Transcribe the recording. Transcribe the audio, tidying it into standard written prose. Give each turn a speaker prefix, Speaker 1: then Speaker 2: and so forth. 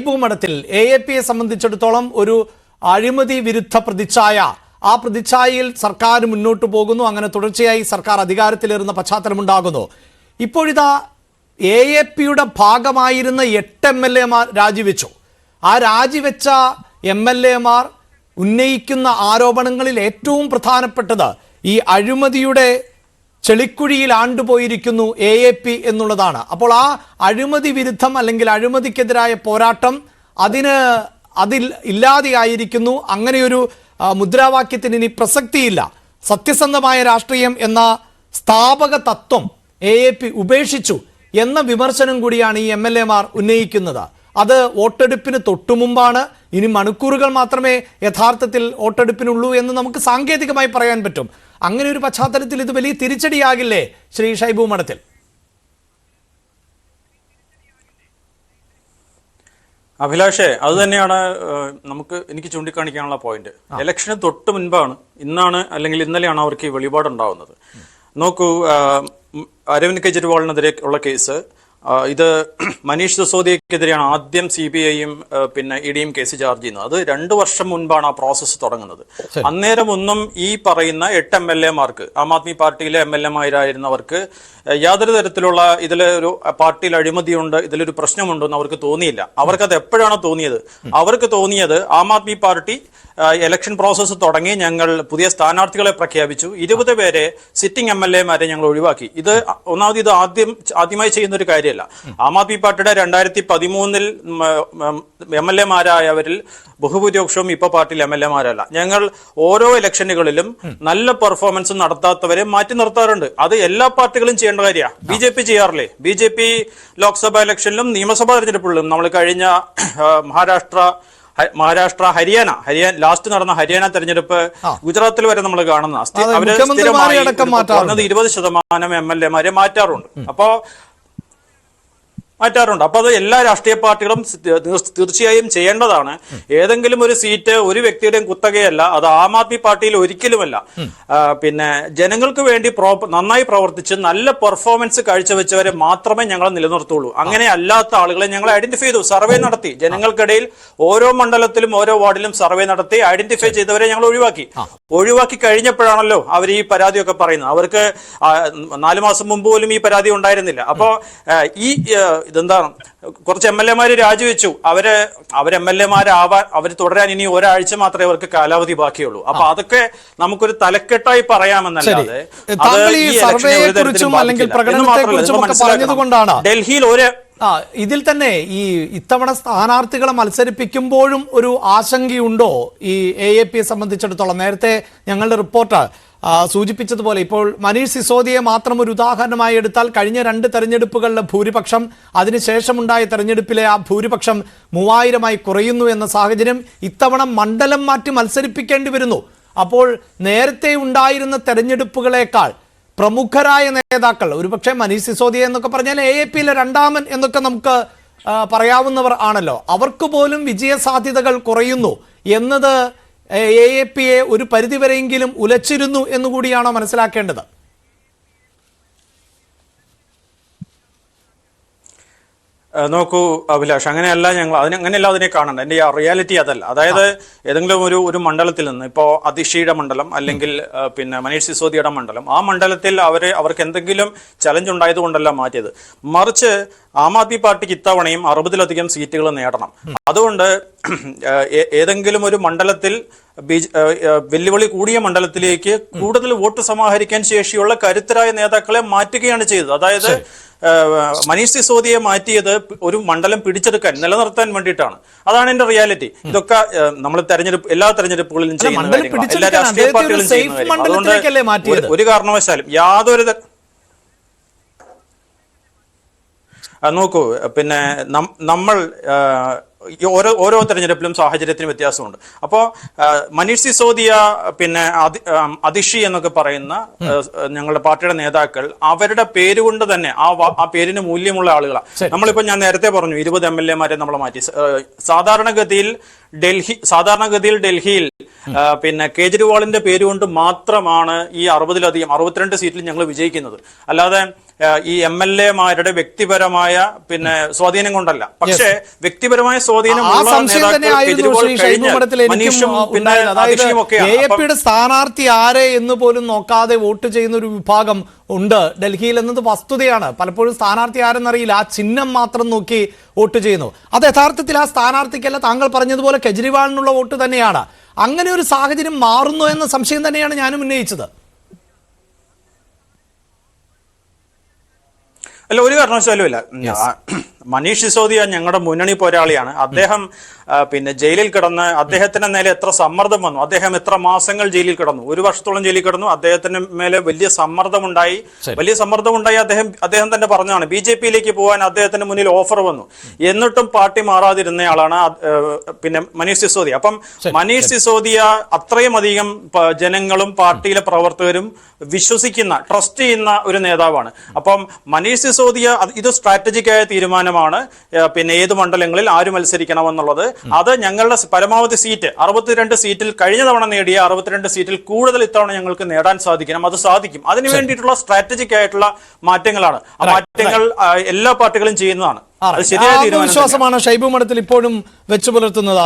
Speaker 1: ഭൂമഠത്തിൽ AAPയെ സംബന്ധിച്ചിടത്തോളം ഒരു അഴിമതി വിരുദ്ധ പ്രതിച്ഛായ, ആ പ്രതിച്ഛായയിൽ സർക്കാർ മുന്നോട്ട് പോകുന്നു. അങ്ങനെ തുടർച്ചയായി സർക്കാർ അധികാരത്തിലേറുന്ന പശ്ചാത്തലമുണ്ടാകുന്നു. ഇപ്പോഴിതാ AAPയുടെ ഭാഗമായിരുന്ന 8 MLA-മാർ രാജിവെച്ചു. ആ രാജിവെച്ച MLA-മാർ ഉന്നയിക്കുന്ന ആരോപണങ്ങളിൽ ഏറ്റവും പ്രധാനപ്പെട്ടത് ഈ അഴിമതിയുടെ ചെളിക്കുഴിയിൽ ആണ്ടുപോയിരിക്കുന്നു AAP എന്നുള്ളതാണ്. അപ്പോൾ ആ അഴിമതി വിരുദ്ധം അല്ലെങ്കിൽ അഴിമതിക്കെതിരായ പോരാട്ടം അതിൽ ഇല്ലാതെയായിരിക്കുന്നു. അങ്ങനെയൊരു മുദ്രാവാക്യത്തിന് ഇനി പ്രസക്തിയില്ല. സത്യസന്ധമായ രാഷ്ട്രീയം എന്ന സ്ഥാപക തത്വം AAP ഉപേക്ഷിച്ചു എന്ന വിമർശനം കൂടിയാണ് ഈ MLA-മാർ ഉന്നയിക്കുന്നത്. അത് വോട്ടെടുപ്പിന് തൊട്ടുമുമ്പാണ്. ഇനി മണിക്കൂറുകൾ മാത്രമേ യഥാർത്ഥത്തിൽ വോട്ടെടുപ്പിനുള്ളൂ എന്ന് നമുക്ക് സാങ്കേതികമായി പറയാൻ പറ്റും. അങ്ങനെ ഒരു പശ്ചാത്തലത്തിൽ ഇത് വലിയ തിരിച്ചടിയാകില്ലേ ശ്രീ ഷൈബു മഠത്തിൽ?
Speaker 2: അഭിലാഷേ, അത് തന്നെയാണ് എനിക്ക് ചൂണ്ടിക്കാണിക്കാനുള്ള പോയിന്റ്. ഇലക്ഷന് തൊട്ട് മുൻപാണ്, ഇന്നാണ് അല്ലെങ്കിൽ ഇന്നലെയാണ് അവർക്ക് ഈ വെളിപാടുണ്ടാവുന്നത്. നോക്കൂ, അരവിന്ദ് കെജ്രിവാളിനെതിരെ ഉള്ള കേസ്, ഇത് മനീഷ് സിസോദിയക്കെതിരെയാണ് ആദ്യം CBI-യും പിന്നെ ED-യും കേസ് ചാർജ് ചെയ്യുന്നത്. അത് 2 വർഷം മുൻപാണ് ആ പ്രോസസ്സ് തുടങ്ങുന്നത്. അന്നേരം ഒന്നും ഈ പറയുന്ന 8 MLA-മാർക്ക്, ആം ആദ്മി പാർട്ടിയിലെ MLA-മാരായിരുന്നവർക്ക് യാതൊരു തരത്തിലുള്ള ഇതിലൊരു പാർട്ടിയിൽ അഴിമതിയുണ്ട്, ഇതിലൊരു പ്രശ്നമുണ്ടെന്ന് അവർക്ക് തോന്നിയില്ല. അവർക്കത് എപ്പോഴാണ് തോന്നിയത്? അവർക്ക് തോന്നിയത് Aam Aadmi party election process തുടങ്ങി, ഞങ്ങൾ പുതിയ സ്ഥാനാർത്ഥികളെ പ്രഖ്യാപിച്ചു, 20 പേരെ സിറ്റിംഗ് MLA-മാരെ ഞങ്ങൾ ഒഴിവാക്കി. ഇത് ഒന്നാമത് ഇത് ആദ്യമായി ചെയ്യുന്ന ഒരു കാര്യമല്ല. ആം ആദ്മി പാർട്ടിയുടെ 2013-ൽ MLA-മാരായവരിൽ ബഹുഭൂരിപക്ഷവും ഇപ്പൊ പാർട്ടിയിൽ MLA-മാരല്ല. ഞങ്ങൾ ഓരോ ഇലക്ഷനുകളിലും നല്ല പെർഫോമൻസ് നടത്താത്തവരെ മാറ്റി നിർത്താറുണ്ട്. അത് എല്ലാ പാർട്ടികളും ചെയ്യേണ്ട കാര്യമാണ്. BJP ചെയ്യാറില്ലേ? BJP ലോക്സഭാ ഇലക്ഷനിലും നിയമസഭാ തെരഞ്ഞെടുപ്പുകളിലും, നമ്മൾ കഴിഞ്ഞ മഹാരാഷ്ട്ര, ഹരിയാന ലാസ്റ്റ് നടന്ന ഹരിയാന തെരഞ്ഞെടുപ്പ്, ഗുജറാത്തിൽ വരെ നമ്മൾ കാണുന്ന അവര് സ്ഥിരമായി 20% MLA-മാരെ മാറ്റാറുണ്ട്. അപ്പൊ അത് എല്ലാ രാഷ്ട്രീയ പാർട്ടികളും തീർച്ചയായും ചെയ്യേണ്ടതാണ്. ഏതെങ്കിലും ഒരു സീറ്റ് ഒരു വ്യക്തിയുടെയും കുത്തകയല്ല, അത് ആം ആദ്മി പാർട്ടിയിൽ ഒരിക്കലുമല്ല. പിന്നെ ജനങ്ങൾക്ക് വേണ്ടി നന്നായി പ്രവർത്തിച്ച് നല്ല പെർഫോമൻസ് കാഴ്ചവെച്ചവരെ മാത്രമേ ഞങ്ങൾ നിലനിർത്തുള്ളൂ. അങ്ങനെ അല്ലാത്ത ആളുകളെ ഞങ്ങൾ ഐഡന്റിഫൈ ചെയ്തു, സർവേ നടത്തി. ജനങ്ങൾക്കിടയിൽ ഓരോ മണ്ഡലത്തിലും ഓരോ വാർഡിലും സർവേ നടത്തി ഐഡന്റിഫൈ ചെയ്തവരെ ഞങ്ങൾ ഒഴിവാക്കി കഴിഞ്ഞപ്പോഴാണല്ലോ അവർ ഈ പരാതിയൊക്കെ പറയുന്നത്. അവർക്ക് 4 മാസം മുമ്പ് പോലും ഈ പരാതി ഉണ്ടായിരുന്നില്ല. അപ്പോ ഇതെന്താണ്, കുറച്ച് MLA-മാര് രാജിവെച്ചു. അവർ MLA-മാരാവാൻ, അവർ തുടരാൻ ഇനി ഒരാഴ്ച മാത്രമേ അവർക്ക് കാലാവധി ബാക്കിയുള്ളൂ. അപ്പൊ അതൊക്കെ നമുക്കൊരു തലക്കെട്ടായി പറയാമെന്നല്ലാതെ ഡൽഹിയിൽ
Speaker 1: ഇതിൽ തന്നെ ഈ ഇത്തവണ സ്ഥാനാർത്ഥികളെ മത്സരിപ്പിക്കുമ്പോഴും ഒരു ആശങ്കയുണ്ടോ ഈ AAPയെ സംബന്ധിച്ചിടത്തോളം? നേരത്തെ ഞങ്ങളുടെ റിപ്പോർട്ട് സൂചിപ്പിച്ചതുപോലെ ഇപ്പോൾ മനീഷ് സിസോദിയെ മാത്രം ഒരു ഉദാഹരണമായി എടുത്താൽ കഴിഞ്ഞ 2 തെരഞ്ഞെടുപ്പുകളിലെ ഭൂരിപക്ഷം, അതിനുശേഷമുണ്ടായ തെരഞ്ഞെടുപ്പിലെ ആ ഭൂരിപക്ഷം 3000-ആയി കുറയുന്നു എന്ന സാഹചര്യം. ഇത്തവണ മണ്ഡലം മാറ്റി മത്സരിപ്പിക്കേണ്ടി വരുന്നു. അപ്പോൾ നേരത്തെ ഉണ്ടായിരുന്ന തെരഞ്ഞെടുപ്പുകളേക്കാൾ പ്രമുഖരായ നേതാക്കൾ, ഒരുപക്ഷെ മനീഷ് സിസോദിയ എന്നൊക്കെ പറഞ്ഞാൽ AAPയിലെ 2ാമൻ എന്നൊക്കെ നമുക്ക് പറയാവുന്നവർ ആണല്ലോ, അവർക്ക് പോലും വിജയസാധ്യതകൾ കുറയുന്നു എന്നത് AAPയെ ഒരു പരിധിവരെയെങ്കിലും ഉലച്ചിരുന്നു എന്നുകൂടിയാണോ മനസ്സിലാക്കേണ്ടത്?
Speaker 2: നോക്കൂ അഭിലാഷ്, അങ്ങനെയല്ല അങ്ങനെയല്ല അതിനെ കാണണ്ട. എൻ്റെ റിയാലിറ്റി അതല്ല. അതായത് ഏതെങ്കിലും ഒരു മണ്ഡലത്തിൽ നിന്ന്, ഇപ്പോൾ അതിഷിയുടെ മണ്ഡലം അല്ലെങ്കിൽ പിന്നെ മനീഷ് സിസോദിയുടെ മണ്ഡലം, ആ മണ്ഡലത്തിൽ അവർക്ക് എന്തെങ്കിലും ചലഞ്ച് ഉണ്ടായതുകൊണ്ടല്ല മാറ്റിയത്. മറിച്ച് ആം ആദ്മി പാർട്ടിക്ക് ഇത്തവണയും 60-ലധികം സീറ്റുകൾ നേടണം. അതുകൊണ്ട് ഏതെങ്കിലും ഒരു മണ്ഡലത്തിൽ വെല്ലുവിളി കൂടിയ മണ്ഡലത്തിലേക്ക് കൂടുതൽ വോട്ട് സമാഹരിക്കാൻ ശേഷിയുള്ള കരുത്തരായ നേതാക്കളെ മാറ്റുകയാണ് ചെയ്തത്. അതായത് മനീഷ് സിസോദിയെ മാറ്റിയത് ഒരു മണ്ഡലം പിടിച്ചെടുക്കാൻ, നിലനിർത്താൻ വേണ്ടിയിട്ടാണ്. അതാണ് എന്റെ റിയാലിറ്റി. ഇതൊക്കെ നമ്മൾ എല്ലാ തെരഞ്ഞെടുപ്പുകളിലും ചെയ്യുന്ന കാര്യങ്ങളാണ്, എല്ലാ രാഷ്ട്രീയ പാർട്ടികളും ചെയ്യുന്ന കാര്യങ്ങൾ. അതുകൊണ്ട് ഒരു കാരണവശാലും യാതൊരു നോക്കൂ, പിന്നെ നമ്മൾ ഓരോ തെരഞ്ഞെടുപ്പിലും സാഹചര്യത്തിന് വ്യത്യാസമുണ്ട്. അപ്പോൾ മനീഷ് സിസോദിയ, പിന്നെ അതിഷി എന്നൊക്കെ പറയുന്ന ഞങ്ങളുടെ പാർട്ടിയുടെ നേതാക്കൾ അവരുടെ പേരുകൊണ്ട് തന്നെ ആ പേരിന് മൂല്യമുള്ള ആളുകളാണ്. നമ്മളിപ്പോൾ ഞാൻ നേരത്തെ പറഞ്ഞു 20 MLA-മാരെ നമ്മൾ മാറ്റി. സാധാരണഗതിയിൽ ഡൽഹിയിൽ പിന്നെ കേജ്രിവാളിന്റെ പേരുകൊണ്ട് മാത്രമാണ് ഈ 60-ലധികം 62 സീറ്റിൽ ഞങ്ങൾ വിജയിക്കുന്നത്. അല്ലാതെ ഈ MLA-മാരുടെ വ്യക്തിപരമായ പിന്നെ സ്വാധീനം കൊണ്ടല്ല. പക്ഷേ വ്യക്തിപരമായ സ്വാധീനമുള്ള
Speaker 1: AAPയുടെ സ്ഥാനാർത്ഥി ആരെ എന്ന് പോലും നോക്കാതെ വോട്ട് ചെയ്യുന്ന ഒരു വിഭാഗം ഉണ്ട് ഡൽഹിയിൽ എന്നത് വസ്തുതയാണ്. പലപ്പോഴും സ്ഥാനാർത്ഥി ആരെന്നറിയില്ല, ആ ചിഹ്നം മാത്രം നോക്കി വോട്ട് ചെയ്യുന്നു. അത് യഥാർത്ഥത്തിൽ ആ സ്ഥാനാർത്ഥിക്കല്ല, താങ്കൾ പറഞ്ഞതുപോലെ കെജ്രിവാളിനുള്ള വോട്ട് തന്നെയാണ്. അങ്ങനെ ഒരു സാഹചര്യം മാറുന്നു എന്ന സംശയം തന്നെയാണ് ഞാനും ഉന്നയിച്ചത്.
Speaker 2: അല്ല, ഒരു കാരണവശാലും ഇല്ല. മനീഷ് സിസോദിയ ഞങ്ങളുടെ മുന്നണി പോരാളിയാണ്. അദ്ദേഹം പിന്നെ ജയിലിൽ കിടന്ന് അദ്ദേഹത്തിന്റെ മേലെ എത്ര സമ്മർദ്ദം വന്നു, അദ്ദേഹം എത്ര മാസങ്ങൾ ജയിലിൽ കിടന്നു, 1 വർഷത്തോളം ജയിലിൽ കിടന്നു. അദ്ദേഹത്തിന് മേലെ വലിയ സമ്മർദ്ദമുണ്ടായി. അദ്ദേഹം തന്നെ പറഞ്ഞതാണ് BJP-യിലേക്ക് പോകാൻ അദ്ദേഹത്തിന്റെ മുന്നിൽ ഓഫർ വന്നു. എന്നിട്ടും പാർട്ടി മാറാതിരുന്നയാളാണ് പിന്നെ മനീഷ് സിസോദിയ. അപ്പം മനീഷ് സിസോദിയ അത്രയും അധികം ജനങ്ങളും പാർട്ടിയിലെ പ്രവർത്തകരും വിശ്വസിക്കുന്ന, ട്രസ്റ്റ് ചെയ്യുന്ന ഒരു നേതാവാണ്. അപ്പം മനീഷ് സിസോദിയ ഇത് സ്ട്രാറ്റജിക്കായ തീരുമാനമാണ്. പിന്നെ ഏത് മണ്ഡലങ്ങളിൽ ആര് മത്സരിക്കണമെന്നുള്ളത് അത് ഞങ്ങളുടെ പരമാവധി സീറ്റ് 62 സീറ്റിൽ കഴിഞ്ഞ തവണ നേടിയ 62 സീറ്റിൽ കൂടുതൽ ഇത്തവണ ഞങ്ങൾക്ക് നേടാൻ സാധിക്കണം. അത് സാധിക്കും. അതിനു വേണ്ടിയിട്ടുള്ള സ്ട്രാറ്റജിക് ആയിട്ടുള്ള മാറ്റങ്ങളാണ്. ആ മാറ്റങ്ങൾ എല്ലാ പാർട്ടികളും ചെയ്യുന്നതാണ്. അത് ശരിയായ തീരുമാനം.
Speaker 1: വിശ്വാസമാണ് ഷൈബു മഠത്തിൽ ഇപ്പോഴും വെച്ചു പുലർത്തുന്നത്.